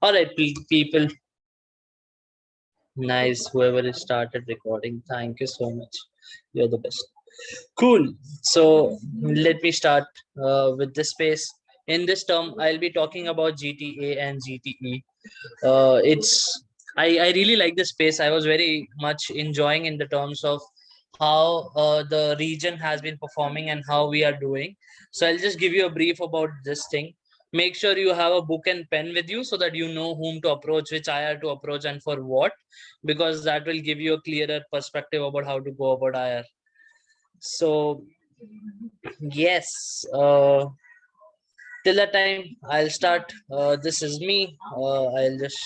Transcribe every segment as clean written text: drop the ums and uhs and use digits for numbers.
All right, people. Nice. Whoever has started recording, thank you so much. You're the best. Cool. So let me start with this space. In this term, I'll be talking about GTA and GTE. I really like this space. I was very much enjoying in the terms of how the region has been performing and how we are doing. So I'll just give you a brief about this thing. Make sure you have a book and pen with you so that you know whom to approach, which IR to approach, and for what, because that will give you a clearer perspective about how to go about IR. So yes, till that time I'll start. This is me. I'll just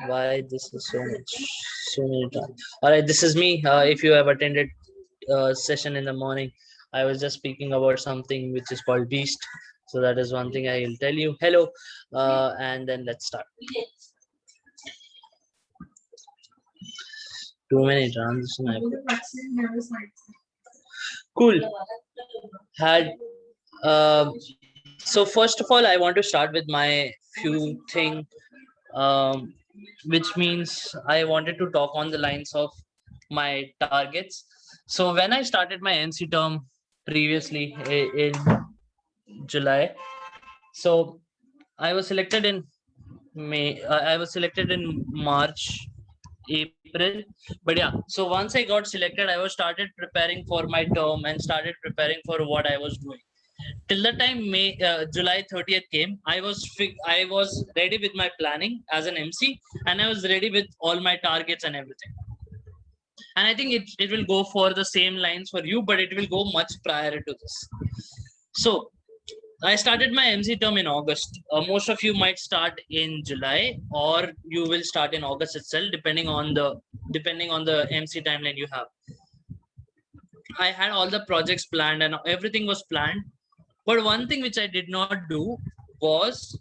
why this is so many times. All right, this is me. If you have attended session in the morning, I was just speaking about something which is called beast. So that is one thing I will tell you. Hello, and then let's start. Too many transitions. Cool. Had so first of all, I want to start with my few thing, um, which means I wanted to talk on the lines of my targets. So when I started my NC term previously in July, so I was selected in May. I was selected in March, April. But yeah, so once I got selected, I was started preparing for my term and started preparing for what I was doing. Till the time July 30th came, I was ready with my planning as an MC, and I was ready with all my targets and everything. And I think it will go for the same lines for you, but it will go much prior to this. So I started my MC term in August. Most of you might start in July, or you will start in August itself, depending on the MC timeline you have. I had all the projects planned and everything was planned. But one thing which I did not do was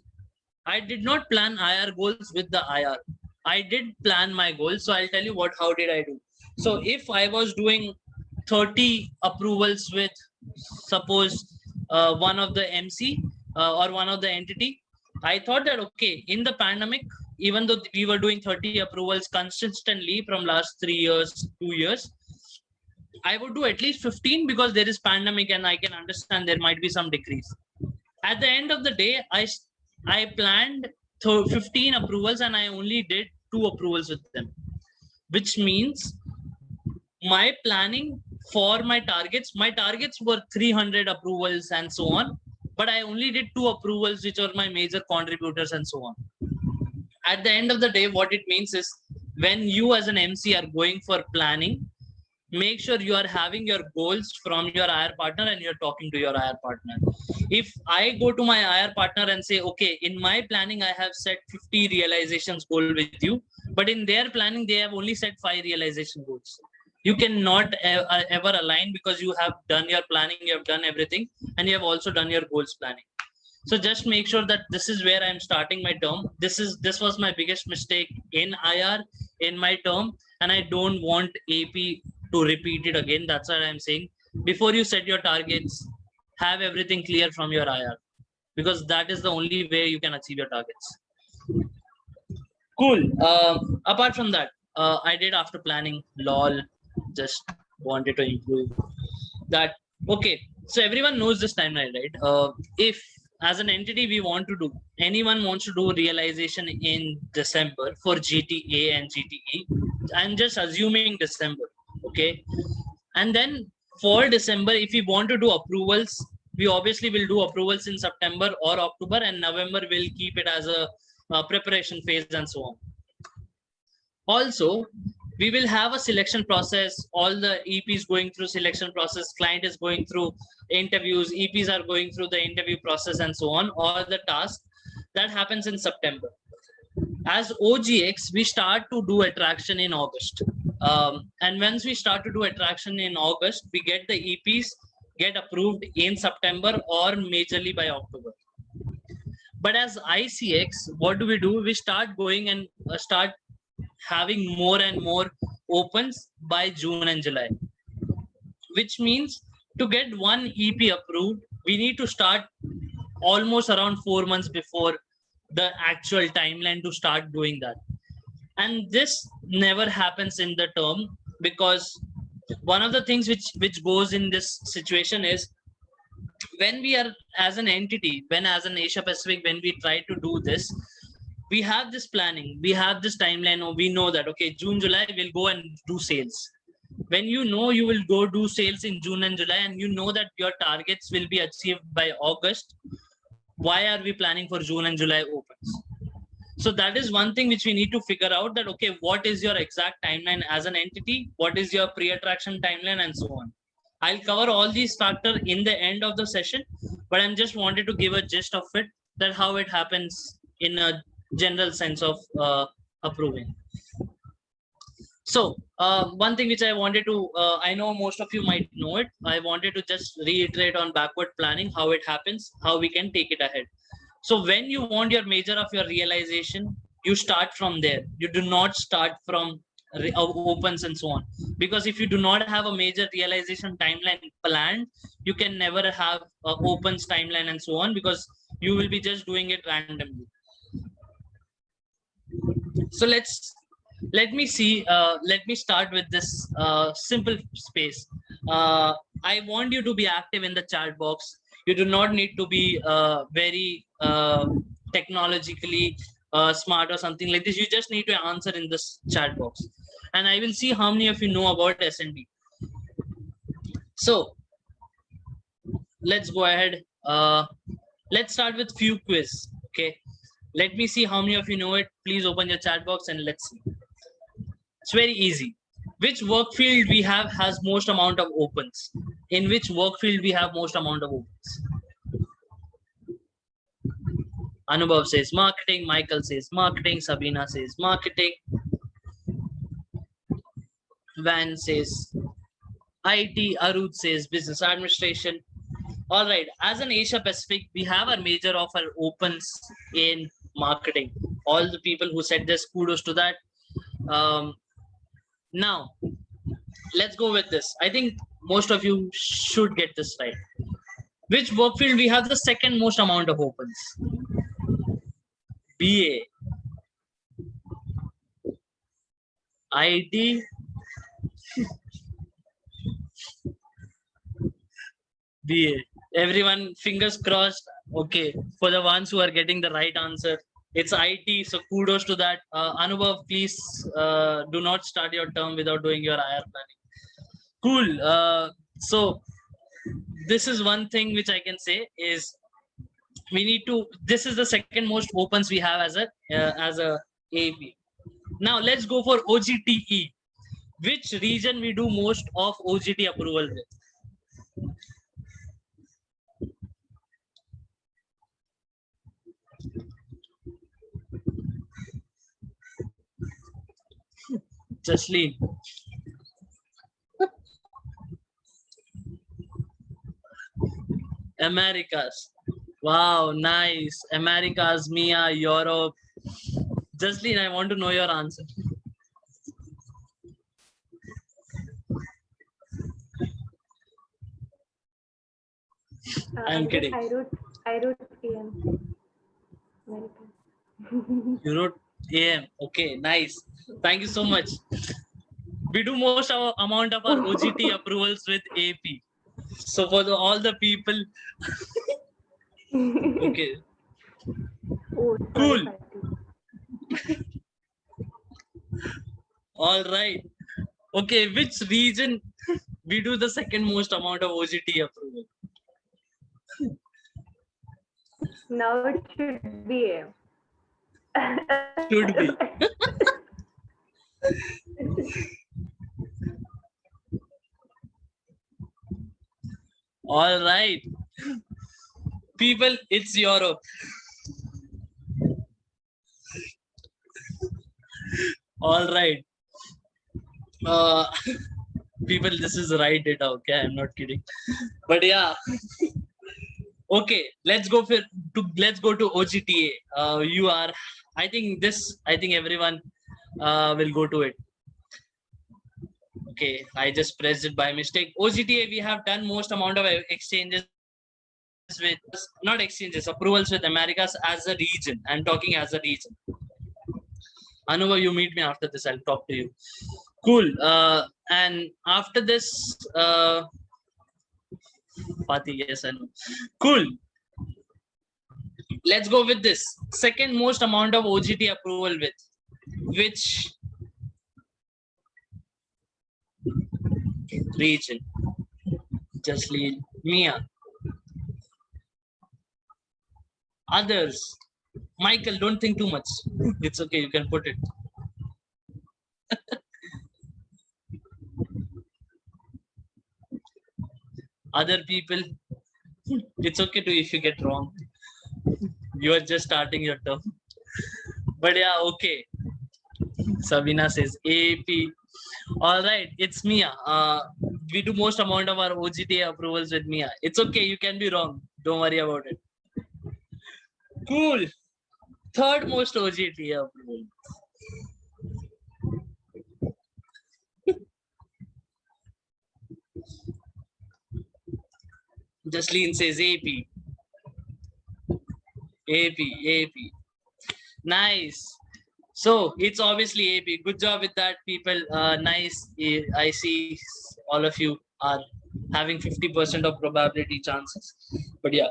I did not plan IR goals with the IR. I did plan my goals. So I'll tell you how did I do. So if I was doing 30 approvals with, suppose, one of the MC or one of the entity, I thought that, okay, in the pandemic, even though we were doing 30 approvals consistently from last 3 years, 2 years, I would do at least 15 because there is pandemic and I can understand there might be some decrease. At the end of the day, I planned 15 approvals and I only did 2 approvals with them, which means my planning for my targets were 300 approvals and so on, but I only did 2 approvals, which are my major contributors and so on. At the end of the day, what it means is when you as an MC are going for planning, make sure you are having your goals from your IR partner and you're talking to your IR partner. If I go to my IR partner and say, okay, in my planning, I have set 50 realizations goal with you, but in their planning, they have only set 5 realization goals. You cannot ever align because you have done your planning, you have done everything, and you have also done your goals planning. So just make sure that this is where I'm starting my term. This was my biggest mistake in IR in my term, and I don't want AP to repeat it again. That's what I'm saying. Before you set your targets, have everything clear from your IR, because that is the only way you can achieve your targets. Cool. Apart from that, I did after planning, lol, just wanted to improve that. Okay, so everyone knows this timeline, right? If as an entity we want to do, anyone wants to do realization in December for GTA and GTE, I'm just assuming December, okay? And then for December, if we want to do approvals, we obviously will do approvals in September or October, and November we'll keep it as a preparation phase and so on. Also, we will have a selection process. All the EPs going through selection process, client is going through interviews, EPs are going through the interview process and so on, all the tasks that happens in September. As OGX, we start to do attraction in August. And once we start to do attraction in August, we get the EPs get approved in September or majorly by October. But as ICX, what do? We start going and start having more and more opens by June and July, which means to get one EP approved, we need to start almost around 4 months before the actual timeline to start doing that. And this never happens in the term, because one of the things which goes in this situation is, when we are as an entity, when as an Asia Pacific, when we try to do this, we have this planning, we have this timeline, or we know that okay, June July we'll go and do sales. When you know you will go do sales in June and July, and you know that your targets will be achieved by August, why are we planning for June and July opens? So that is one thing which we need to figure out, that okay, what is your exact timeline as an entity, what is your pre-attraction timeline, and so on. I'll cover all these factors in the end of the session, but I'm just wanted to give a gist of it, that how it happens in a general sense of approving. So one thing which I wanted to, I know most of you might know it, I wanted to just reiterate on backward planning, how it happens, how we can take it ahead. So when you want your measure of your realization, you start from there. You do not start from opens and so on. Because if you do not have a major realization timeline planned, you can never have opens timeline and so on, because you will be just doing it randomly. So let me see. Let me start with this simple space. I want you to be active in the chat box. You do not need to be very technologically smart or something like this. You just need to answer in this chat box, and I will see how many of you know about SnD. So let's go ahead. Let's start with few quiz. Okay, let me see how many of you know it. Please open your chat box and let's see. It's very easy. Which work field we have has most amount of opens? In which work field we have most amount of opens? Anubhav says marketing, Michael says marketing, Sabina says marketing, Van says IT, Arut says business administration. All right, as an Asia Pacific, we have a major of our opens in marketing. All the people who said this, kudos to that. Now, let's go with this. I think most of you should get this right. Which work field we have the second most amount of opens? BA, IT, BA. Everyone, fingers crossed. Okay, for the ones who are getting the right answer, it's IT. So kudos to that. Anubhav, please do not start your term without doing your IR planning. Cool. So this is one thing which I can say is, we need to, this is the second most opens we have as a AP. Now let's go for OGTE. Which region we do most of OGT approval with? Jasleen. Americas. Wow, nice. Americas, Mia, Europe. Jasleen, I want to know your answer. I'm kidding. I wrote AM. You wrote AM. Okay, nice. Thank you so much. We do most amount of our OGT approvals with AP. So for all the people. Okay. Oh, cool. All right. Okay, which region we do the second most amount of OGT approval? Now it should be AM. Should be. All right. People, it's Europe. All right. People, this is right data. Okay, I'm not kidding. But yeah. Okay, let's go to OGTA. You are, I think everyone will go to it. Okay, I just pressed it by mistake. OGTA, we have done most amount of exchanges with, not exchanges, approvals with Americas as a region. I'm talking as a region. Anuva, you meet me after this. I'll talk to you. Cool. And after this, Fatih, yes, I know. Cool. Let's go with this. Second most amount of OGT approval with which region? Just leave Mia. Others. Michael, don't think too much. It's okay. You can put it. Other people, it's okay to if you get wrong. You are just starting your term. But yeah, okay. Sabina says AP. All right, it's Mia. We do most amount of our OGTA approvals with Mia. It's okay. You can be wrong. Don't worry about it. Cool. Third most OGTA approval. Jasleen says AP. AP. Nice. So it's obviously AP. Good job with that, people. Nice. I see all of you are having 50% of probability chances. But yeah.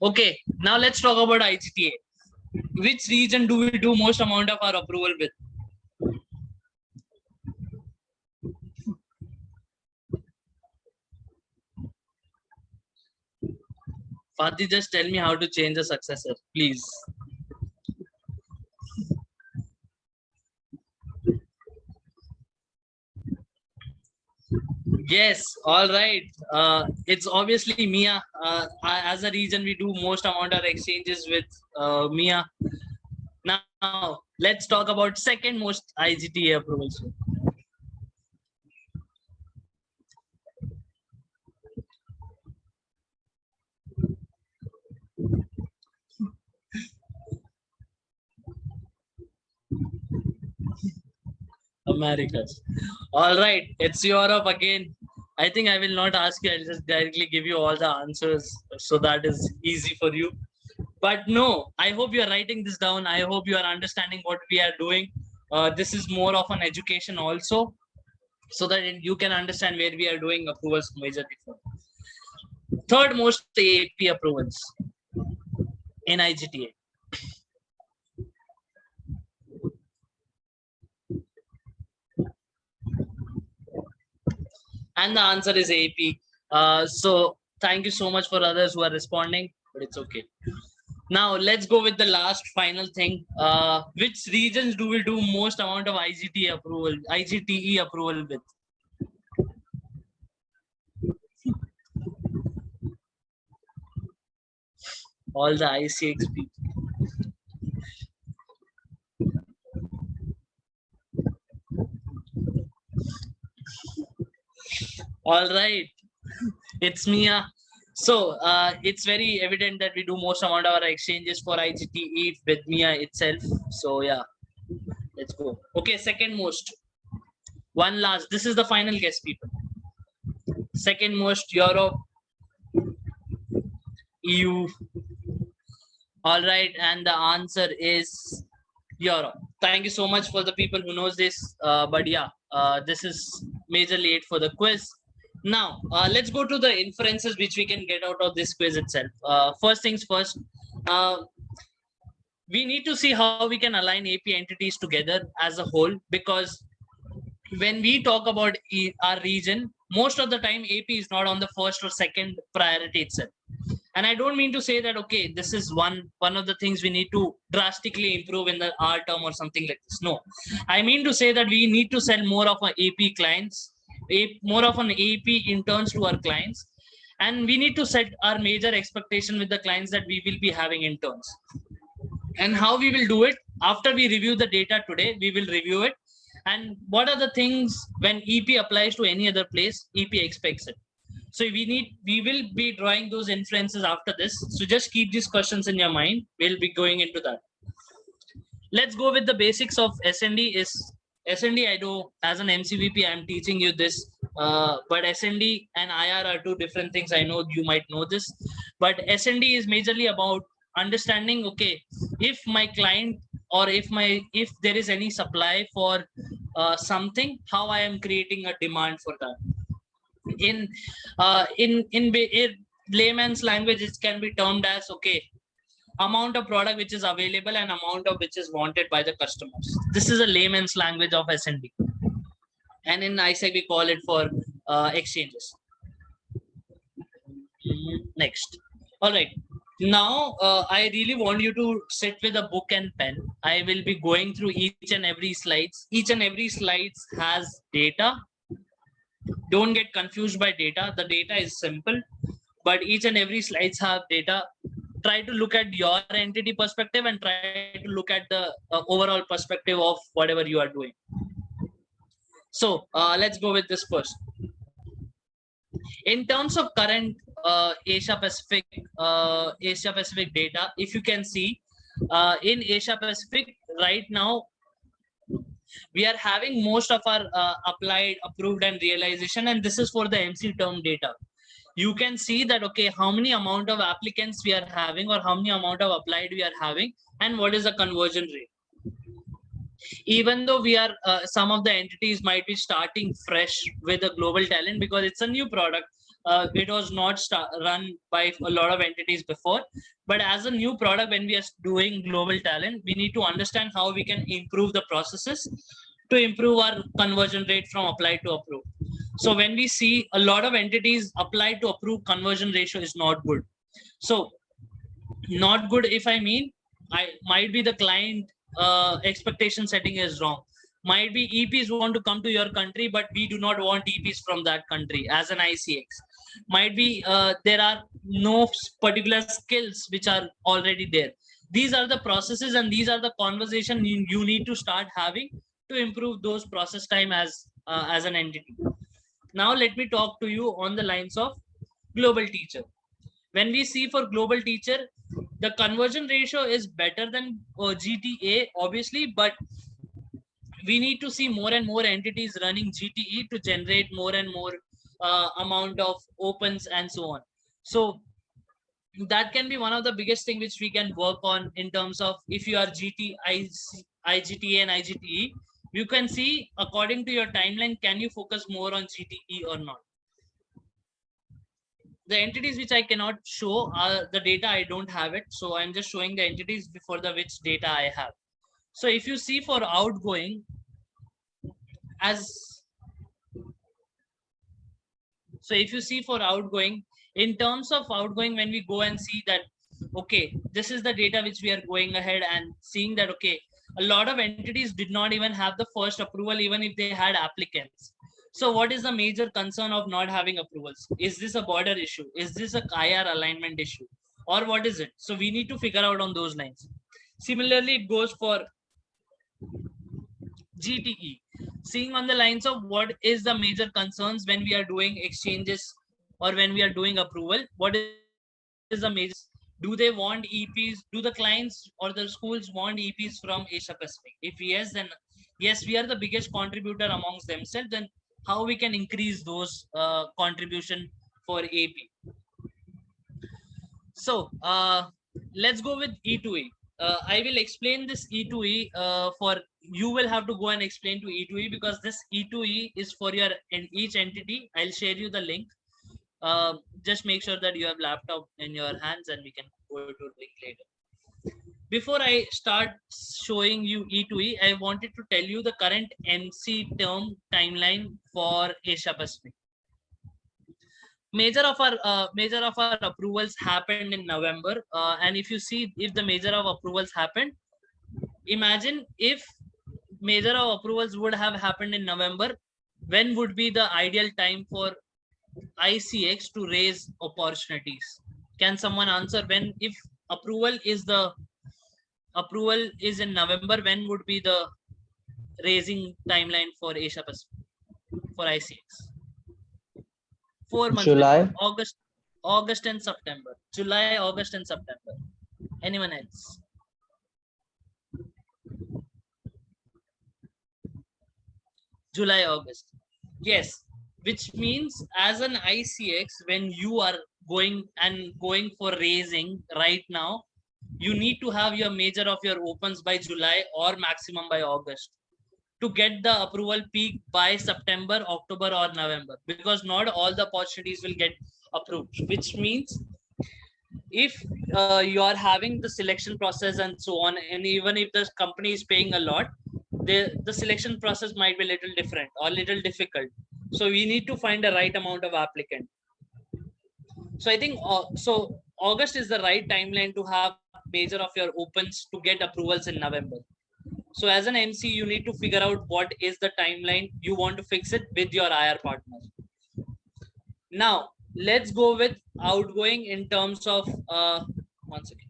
Okay. Now let's talk about IGTA. Which region do we do most amount of our approval with? Fatih, just tell me how to change a successor, please. Yes, all right. It's obviously Mia. As a region, we do most amount of exchanges with Mia. Now, let's talk about second most IGTA approvals. Americas. All right, it's Europe again. I think I will not ask you. I'll just directly give you all the answers so that is easy for you. But no, I hope you are writing this down. I hope you are understanding what we are doing. This is more of an education also, so that you can understand where we are doing approvals majorly for. Third most AP approvals in IGTA. And the answer is AP. So thank you so much for others who are responding, but it's okay. Now let's go with the last final thing. Which regions do we do most amount of IGTE approval with? All the ICX people. All right, it's Mia. So it's very evident that we do most amount of our exchanges for IGTE with Mia itself. So yeah, let's go. Okay, second most. One last. This is the final guess, people. Second most Europe, EU. All right, and the answer is Europe. Thank you so much for the people who knows this. But yeah, this is majorly it for the quiz. Now, let's go to the inferences which we can get out of this quiz itself. First things first, we need to see how we can align AP entities together as a whole, because when we talk about our region, most of the time AP is not on the first or second priority itself. And I don't mean to say that, okay, this is one of the things we need to drastically improve in the R term or something like this. No, I mean to say that we need to sell more of an AP clients, more of an AP interns to our clients. And we need to set our major expectation with the clients that we will be having interns. And how we will do it, after we review the data today, we will review it. And what are the things when EP applies to any other place, EP expects it. So we will be drawing those inferences after this. So just keep these questions in your mind. We'll be going into that. Let's go with the basics of SnD. SnD, I know as an MCVP, I'm teaching you this, but SnD and IR are two different things. I know you might know this, but SnD is majorly about understanding, okay, if my client or if there is any supply for something, how I am creating a demand for that. In layman's language, it can be termed as, okay, amount of product which is available and amount of which is wanted by the customers. This is a layman's language of SnD, and in ISEC we call it for exchanges. Next, all right. Now I really want you to sit with a book and pen. I will be going through each and every slides. Each and every slides has data. Don't get confused by data. The data is simple, but each and every slides have data. Try to look at your entity perspective and try to look at the overall perspective of whatever you are doing. So let's go with this first. In terms of current Asia Pacific data, if you can see in Asia Pacific right now, we are having most of our applied, approved, and realization, and this is for the MC term data. You can see that, okay, how many amount of applicants we are having, or how many amount of applied we are having, and what is the conversion rate. Even though we are some of the entities might be starting fresh with a global talent because it's a new product, it was not run by a lot of entities before, but as a new product, when we are doing global talent, we need to understand how we can improve the processes to improve our conversion rate from applied to approved. So when we see a lot of entities applied to approved, conversion ratio is not good. So not good, if I mean, I might be the client expectation setting is wrong. Might be EPs want to come to your country, but we do not want EPs from that country as an ICX. Might be there are no particular skills which are already there. These are the processes and these are the conversation you need to start having to improve those process time as an entity. Now let me talk to you on the lines of global teacher. When we see for global teacher, the conversion ratio is better than GTA, obviously, but we need to see more and more entities running GTE to generate more and more amount of opens and so on. So that can be one of the biggest thing which we can work on in terms of if you are IGTA and IGTE, you can see according to your timeline, can you focus more on GTE or not. The entities which I cannot show are the data, I don't have it. So I'm just showing the entities before the which data I have. So if you see for outgoing, in terms of outgoing, when we go and see that, okay, this is the data which we are going ahead and seeing that, okay, a lot of entities did not even have the first approval, even if they had applicants. So what is the major concern of not having approvals? Is this a border issue? Is this a IR alignment issue? Or what is it? So we need to figure out on those lines. Similarly, it goes for GTE. Seeing on the lines of what is the major concerns when we are doing exchanges or when we are doing approval, what is the major? Do they want EPs? Do the clients or the schools want EPs from Asia Pacific? If yes, then yes, we are the biggest contributor amongst themselves. Then how we can increase those contribution for AP? So let's go with E2E. I will explain this E2E for you will have to go and explain to E2E because this E2E is for your in each entity. I'll share you the link. Just make sure that you have laptop in your hands and we can go to link later. Before I start showing you E2E, I wanted to tell you the current MC term timeline for Asia Pacific. Major of our approvals happened in November, and if you see if the major of approvals happened, imagine if major of approvals would have happened in November, when would be the ideal time for ICX to raise opportunities? Can someone answer? When, if approval is in November, when would be the raising timeline for Asia Pacific for ICX? 4 months July. before. August and September. July, August and September. Anyone else? July, August. Yes, which means as an ICX, when you are going for raising right now, you need to have your major of your opens by July or maximum by August to get the approval peak by September, October, or November, because not all the opportunities will get approved, which means if you are having the selection process and so on, and even if the company is paying a lot, the selection process might be a little different or little difficult. So we need to find the right amount of applicant. So I think August is the right timeline to have major of your opens to get approvals in November. So as an MC, you need to figure out what is the timeline you want to fix it with your IR partner. Now let's go with outgoing in terms of one second.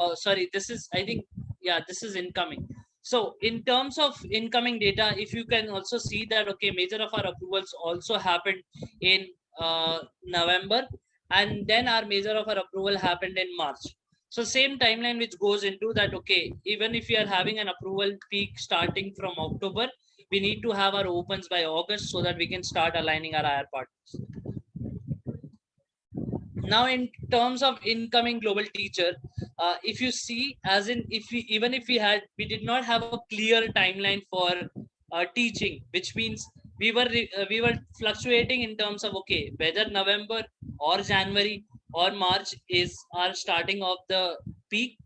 Oh, sorry, this is, I think, yeah, this is incoming. So in terms of incoming data, if you can also see that, okay, major of our approvals also happened in November, and then our major of our approval happened in March. So same timeline which goes into that, okay, even if we are having an approval peak starting from October, we need to have our opens by August so that we can start aligning our IR partners. Now in terms of incoming global teacher, if you see, as in, if we, even if we did not have a clear timeline for teaching, which means we were fluctuating in terms of, okay, whether November or January or March is our starting of the peak,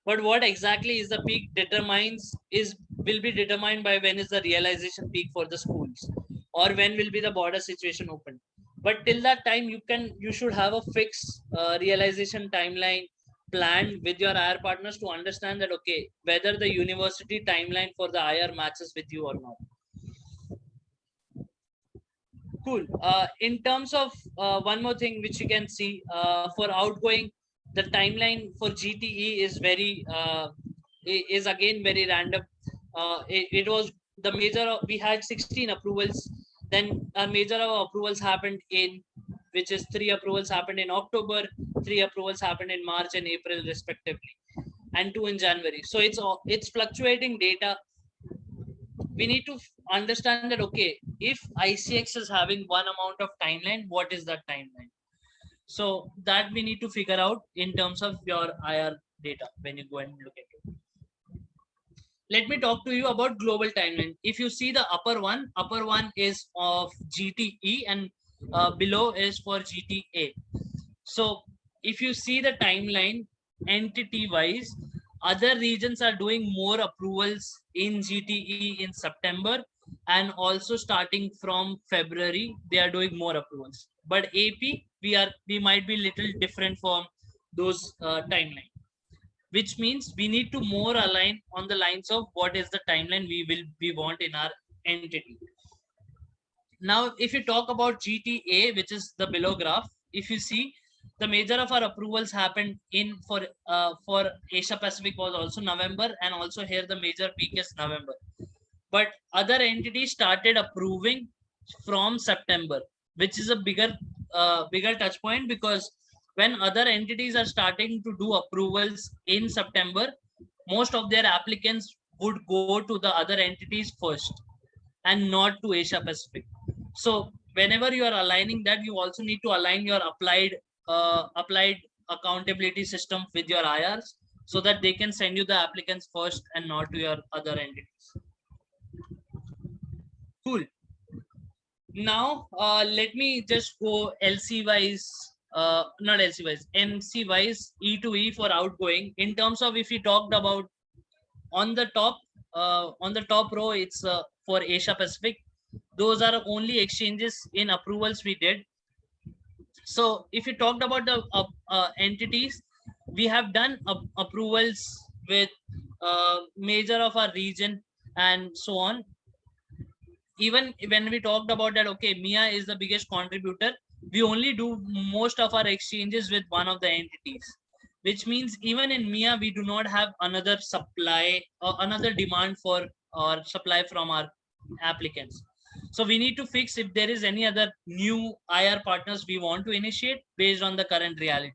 but what exactly is the peak determines is will be determined by when is the realization peak for the schools, or when will be the border situation open. But till that time, you should have a fixed realization timeline planned with your IR partners to understand that, okay, whether the university timeline for the IR matches with you or not. Cool. In terms of one more thing which you can see for outgoing, the timeline for GTE is is again very random. It was the major of, we had 16 approvals. Then our major of approvals happened in, which is 3 approvals happened in October, 3 approvals happened in March and April respectively, and 2 in January. So it's fluctuating data. We need to understand that, okay, if ICX is having one amount of timeline, what is that timeline? So that we need to figure out in terms of your IR data when you go and look at it. Let me talk to you about global timeline. If you see the upper one is of GTE, and below is for GTA. So if you see the timeline entity wise, other regions are doing more approvals in GTE in September, and also starting from February they are doing more approvals. But AP, we might be little different from those timeline, which means we need to more align on the lines of what is the timeline we want in our entity. Now, if you talk about GTA, which is the below graph, if you see, the major of our approvals happened in for Asia Pacific was also November, and also here the major peak is November. But other entities started approving from September, which is a bigger touch point, because when other entities are starting to do approvals in September, most of their applicants would go to the other entities first and not to Asia Pacific. So whenever you are aligning that, you also need to align your applied accountability system with your IRs, so that they can send you the applicants first and not to your other entities. Cool. Now let me just go LC wise, not LC wise, MC wise, E to E for outgoing. In terms of, if we talked about on the top row, it's for Asia Pacific. Those are only exchanges in approvals we did. So if you talked about the entities, we have done approvals with major of our region and so on. Even when we talked about that, okay, Mia is the biggest contributor, we only do most of our exchanges with one of the entities. which means even in MIA, we do not have another supply or another demand for or supply from our applicants. So we need to fix if there is any other new IR partners we want to initiate based on the current reality.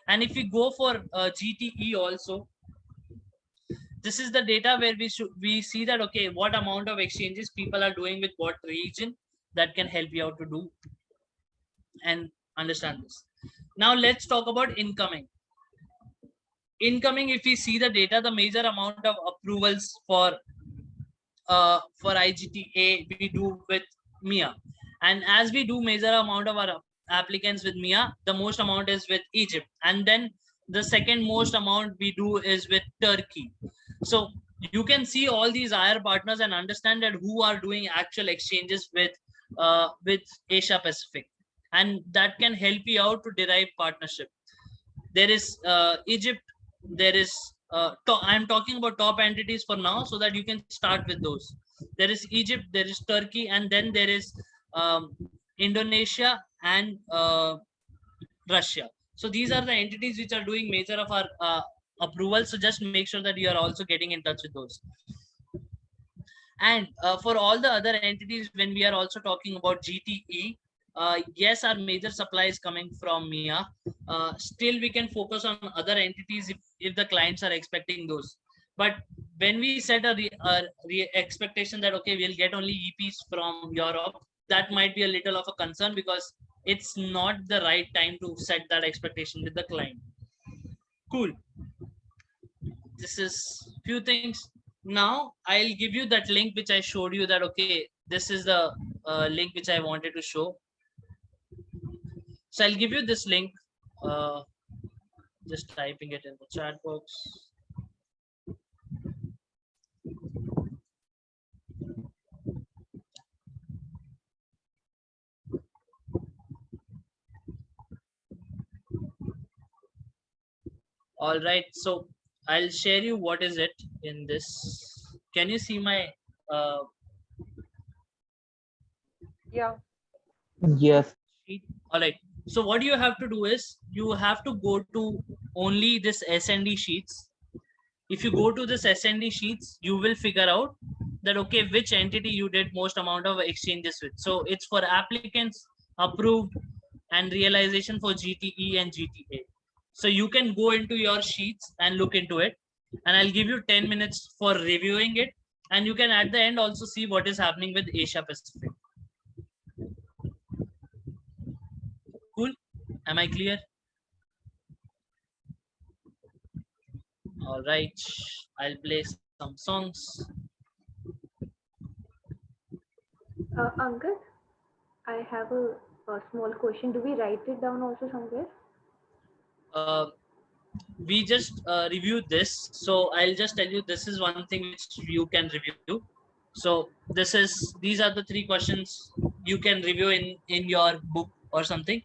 And if we go for GTE also, this is the data where we see that, okay, what amount of exchanges people are doing with what region, that can help you out to do and understand this. Now let's talk about incoming. If we see the data, the major amount of approvals for IGTA we do with MIA, and as we do major amount of our applicants with MIA, the most amount is with Egypt, and then the second most amount we do is with Turkey. So you can see all these IR partners and understand that who are doing actual exchanges with Asia Pacific, and that can help you out to derive partnership. There is Egypt, there is I'm talking about top entities for now so that you can start with those. There is Egypt, there is Turkey, and then there is Indonesia and Russia. So these are the entities which are doing major of our approval. So just make sure that you are also getting in touch with those. And for all the other entities, when we are also talking about GTE, yes, our major supply is coming from MIA. Still, we can focus on other entities if the clients are expecting those. But when we set a expectation that, okay, we'll get only EPs from Europe, that might be a little of a concern because it's not the right time to set that expectation with the client. Cool. This is few things. Now I'll give you that link which I showed you that, okay, this is the link which I wanted to show. So I'll give you this link, uh, just typing it in the chat box. All right, so I'll share you what is it in this. Can you see my Yeah. Yes. sheet? All right, so what you have to do is you have to go to only this SnD sheets. If you go to this SnD sheets, you will figure out that, okay, which entity you did most amount of exchanges with. So it's for applicants, approved, and realization for GTE and GTA. So you can go into your sheets and look into it, and I'll give you 10 minutes for reviewing it, and you can at the end also see what is happening with Asia Pacific. Cool. Am I clear? All right, I'll play some songs. Ankit, I have a small question. Do we write it down also somewhere? uh, we just reviewed this, so I'll just tell you this is one thing which you can review. So these are the 3 questions you can review in your book or something,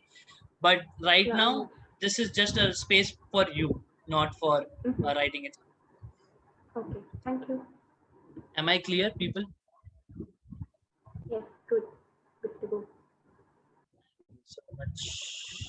but right Yeah, now yes. this is just a space for you, not for writing it. Okay, thank you. Am I clear, people? Yes, good. Good to go. So much.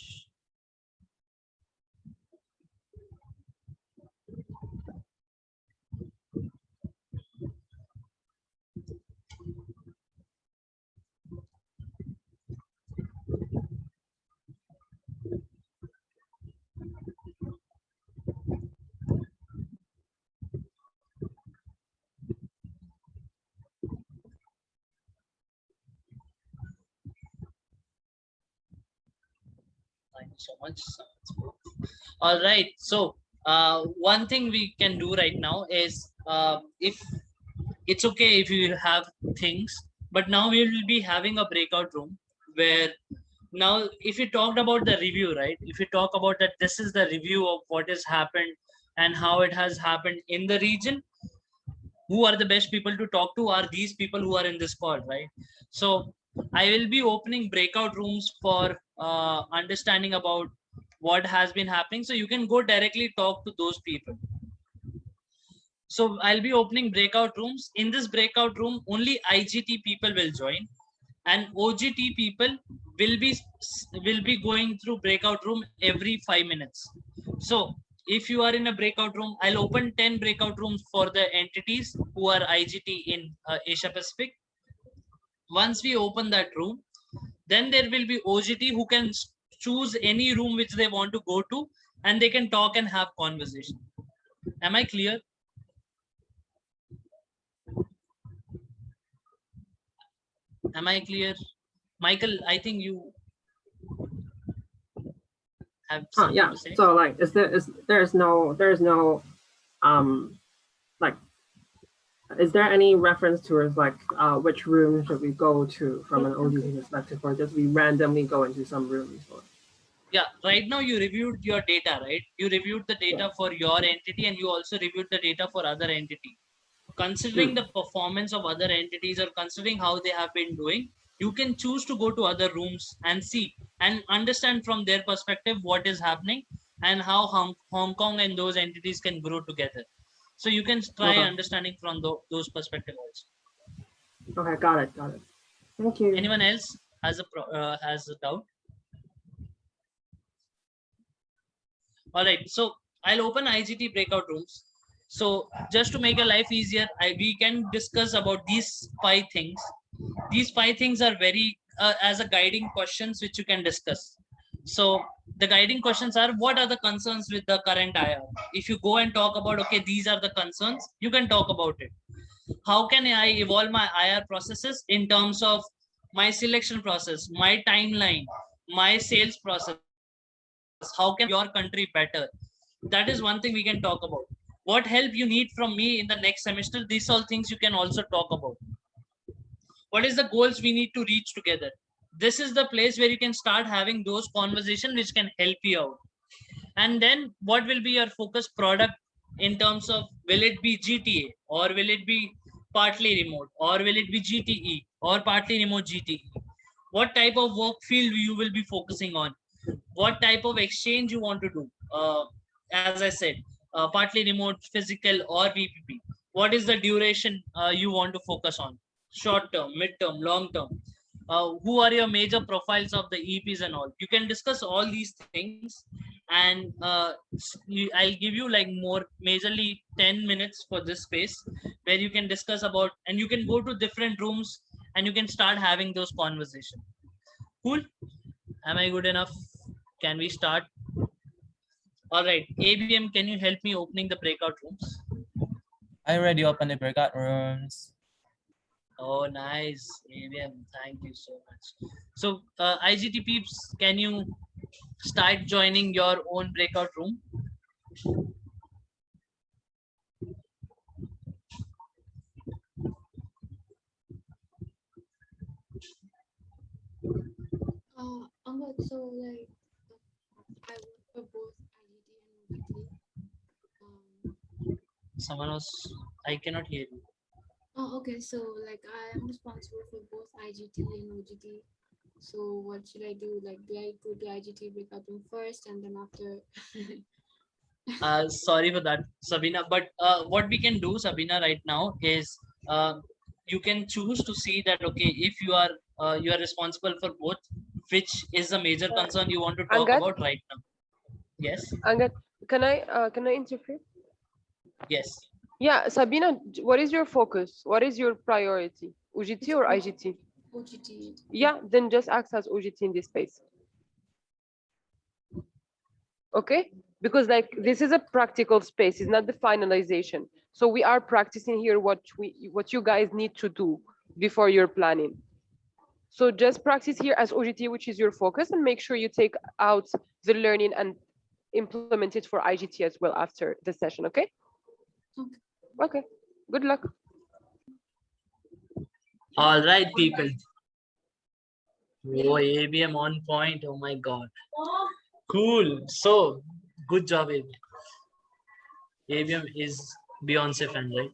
Thank you so much. All right, so one thing we can do right now is, if it's okay if you have things, but now we will be having a breakout room where, now if you talked about the review, right, if you talk about that this is the review of what has happened and how it has happened in the region, who are the best people to talk to are these people who are in this call, right? So I will be opening breakout rooms for understanding about what has been happening, so you can go directly talk to those people. So I'll be opening breakout rooms. In this breakout room, only IGT people will join, and OGT people will be going through breakout room every 5 minutes. So if you are in a breakout room, I'll open 10 breakout rooms for the entities who are IGT in Asia Pacific. Once we open that room, then there will be OGT who can choose any room which they want to go to, and they can talk and have conversation. Am I clear? Am I clear? Michael, I think you have something Yeah. to say. So like, there's no like, is there any reference towards like which room should we go to from an OGT perspective, or just we randomly go into some rooms? Or... Yeah, right now you reviewed your data, right? You reviewed the data for your entity, and you also reviewed the data for other entity. Considering the performance of other entities, or considering how they have been doing, you can choose to go to other rooms and see and understand from their perspective what is happening and how Hong Kong and those entities can grow together. So you can try understanding from those perspectives also. Okay, got it. Thank you. Anyone else has a doubt? All right, so I'll open IGT breakout rooms. So just to make your life easier, we can discuss about these 5 things. These 5 things are very as a guiding questions which you can discuss. So the guiding questions are, what are the concerns with the current IR? If you go and talk about, okay, these are the concerns, you can talk about it. How can I evolve my IR processes in terms of my selection process, my timeline, my sales process? How can your country better? That is one thing we can talk about. What help you need from me in the next semester? These all things you can also talk about. What is the goals we need to reach together? This is the place where you can start having those conversations which can help you out. And then what will be your focus product in terms of, will it be GTA, or will it be partly remote, or will it be GTE or partly remote GTE? What type of work field you will be focusing on? What type of exchange you want to do? As I said, partly remote, physical, or VPP. What is the duration you want to focus on? Short term, mid term, long term. Who are your major profiles of the EPs and all? You can discuss all these things, and I'll give you like more majorly 10 minutes for this space where you can discuss about, and you can go to different rooms and you can start having those conversations. Cool? Am I good enough? Can we start? All right, ABM, can you help me opening the breakout rooms? I already opened the breakout rooms. Oh, nice, ABM. Thank you so much. So, IGT peeps, can you start joining your own breakout room? Angad, so like I work for both IGT and OGT. Someone else? I cannot hear you. Oh, okay. So like I am responsible for both IGT and OGT. So what should I do? Like, do I go to IGT breakout room first and then after? Sorry for that, Sabina. But what we can do, Sabina, right now is you can choose to see that, okay, if you are responsible for both, which is the major concern you want to talk Angad? about right now? Yes. Angad, can I interfere? Yes. Yeah, Sabina, what is your focus? What is your priority? OGT or IGT? OGT. Yeah, then just act as OGT in this space. Okay? Because like this is a practical space, it's not the finalization. So we are practicing here what you guys need to do before you're planning. So just practice here as OGT, which is your focus, and make sure you take out the learning and implement it for IGT as well after the session, okay? Okay. Okay, good luck. All right, people. Oh, ABM on point. Oh my God. Cool. So, good job, ABM. ABM is Beyonce fan, right?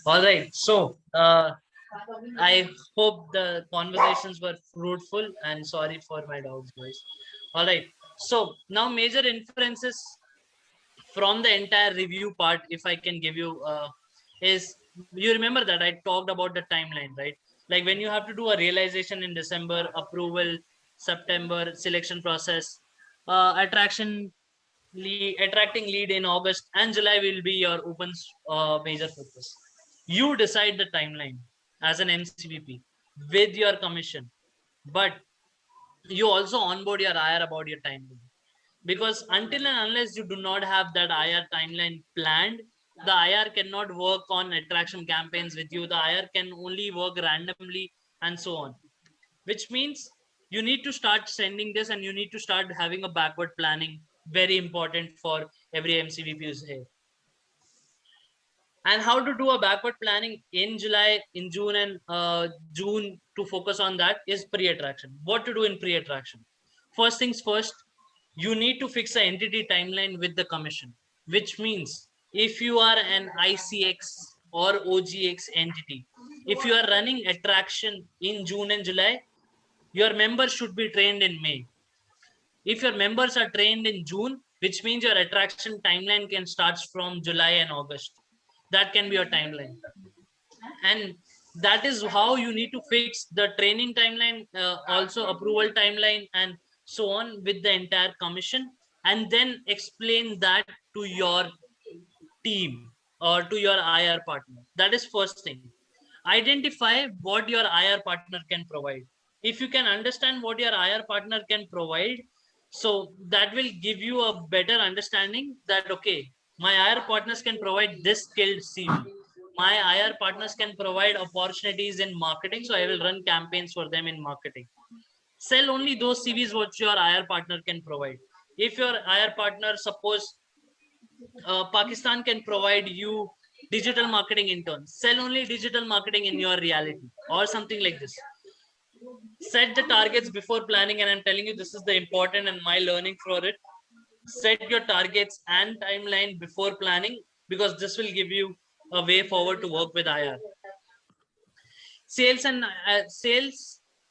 All right. So, I hope the conversations were fruitful, and sorry for my dog's voice. All right. So now major inferences from the entire review part, if I can give you, is, you remember that I talked about the timeline, right? Like when you have to do a realization in December, approval, September, selection process, attracting lead in August, and July will be your open major focus. You decide the timeline as an MCVP with your commission, but you also onboard your IR about your timeline, because until and unless you do not have that IR timeline planned, the IR cannot work on attraction campaigns with you. The IR can only work randomly and so on, which means you need to start sending this and you need to start having a backward planning. Very important for every MCVP is here. And how to do a backward planning in July, in June, and June to focus on that is pre-attraction. What to do in pre-attraction? First things first, you need to fix an entity timeline with the commission, which means if you are an ICX or OGX entity, if you are running attraction in June and July, your members should be trained in May. If your members are trained in June, which means your attraction timeline can start from July and August. That can be your timeline. And that is how you need to fix the training timeline, also approval timeline, and so on with the entire commission, and then explain that to your team or to your IR partner. That is first thing. Identify what your IR partner can provide. If you can understand what your IR partner can provide, so that will give you a better understanding that, okay, my IR partners can provide this skilled CV. My IR partners can provide opportunities in marketing, so I will run campaigns for them in marketing. Sell only those CVs what your IR partner can provide. If your IR partner, suppose Pakistan can provide you digital marketing interns, sell only digital marketing in your reality or something like this. Set the targets before planning, and I'm telling you, this is the important and my learning for it. Set your targets and timeline before planning, because this will give you a way forward to work with IR. Sales and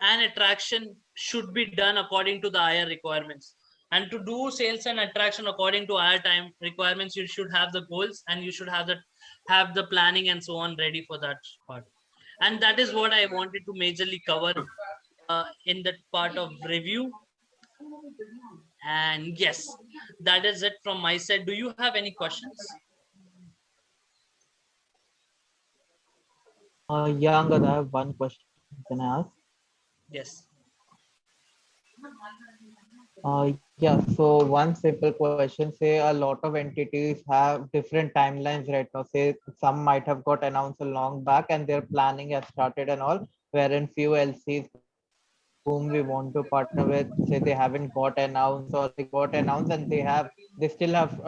attraction should be done according to the IR requirements. And to do sales and attraction according to IR time requirements, you should have the goals and you should have the planning and so on ready for that part. And that is what I wanted to majorly cover in that part of review. And yes, that is it from my side. Do you have any questions? Yeah, Angad, I have one question. Can I ask? Yes. Yeah, so one simple question. Say a lot of entities have different timelines right now. Say some might have got announced a long back and their planning has started and all, wherein few LCs whom we want to partner with, say they haven't got announced or they got announced and they still have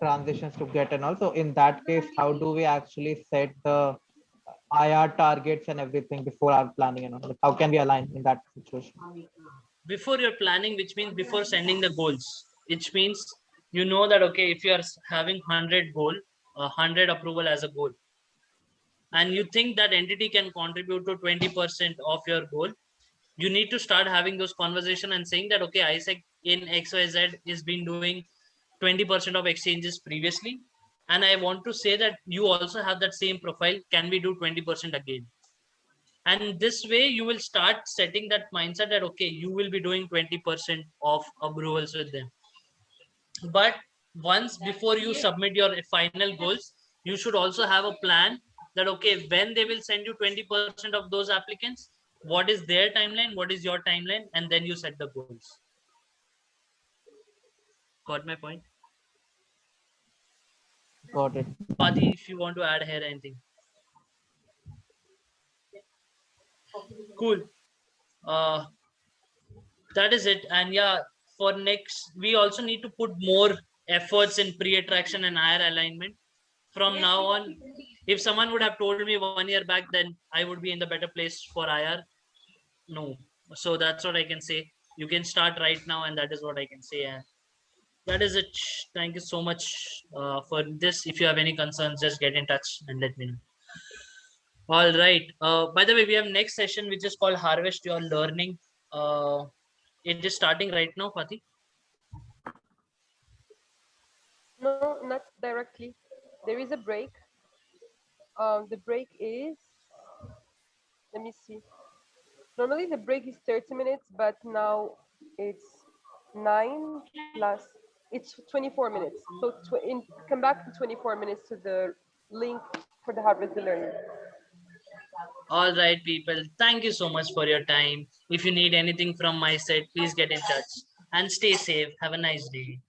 transitions to get and also in that case, how do we actually set the IR targets and everything before our planning and all? Like, how can we align in that situation? Before your planning, which means before sending the goals, which means you know that, okay, if you are having 100 goal, 100 approval as a goal, and you think that entity can contribute to 20% of your goal, you need to start having those conversation and saying that, okay, ISEC in XYZ is been doing 20% of exchanges previously, and I want to say that you also have that same profile. Can we do 20% again? And this way you will start setting that mindset that, okay, you will be doing 20% of approvals with them. But once before you submit your final goals, you should also have a plan that, okay, when they will send you 20% of those applicants, what is their timeline, what is your timeline, and then you set the goals. Got my point? Got it. Pati, if you want to add here anything. Cool. uh that is it. And yeah, for next, we also need to put more efforts in pre-attraction and IR alignment from now on. If someone would have told me 1 year back, then I would be in the better place for IR. No. So that's what I can say. You can start right now, and that is what I can say. And that is it. Thank you so much for this. If you have any concerns, just get in touch and let me know. All right. By the way, we have next session which is called Harvest Your Learning. It is starting right now, Fatih. No, not directly. There is a break. The break is, let me see. Normally the break is 30 minutes, but now it's 9 plus, it's 24 minutes. So come back in 24 minutes to the link for the Harvest the Learning. All right, people. Thank you so much for your time. If you need anything from my side, please get in touch and stay safe. Have a nice day.